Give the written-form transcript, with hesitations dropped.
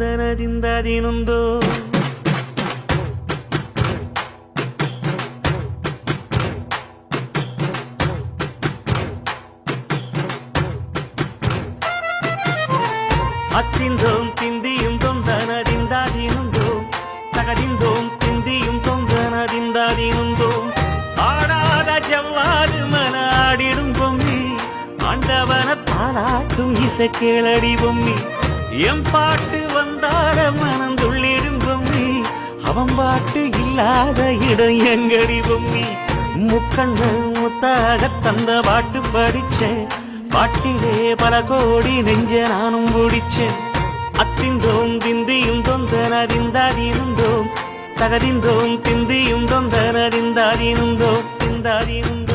ತೊಂದನದಿಂದದಿನೊಂದು அத்திந்தோம் திந்தியும் தொந்தனதிந்தாதினுந்தோம் தகதிந்தோம் திந்தியும் தொந்தனதிந்தாதினுந்தோம் ஆடாத ஜவ்வாது மனாடிடும் பொம்மி ஆண்டவன தாலாட்டும் இசை கேளடி பொம்மி எம் பாட்டு வந்தார மனந்துள்ளிடும் பொம்மி அவன் பாட்டு இல்லாத இடம் எங்கடி பொம்மி முக்கண்ண முத்தாக தந்த பாட்டு படிச்சேன் பாட்டிலே பல கோடி நெஞ்ச நானும் முடிச்சேன் அத்திந்தோம் திந்தியும் தொந்தனதிந்தாதினுந்தோம் தகதிந்தோம் திந்தியும் தொந்தனதிந்தாதினுந்தோம் திந்தாதினுந்தோம்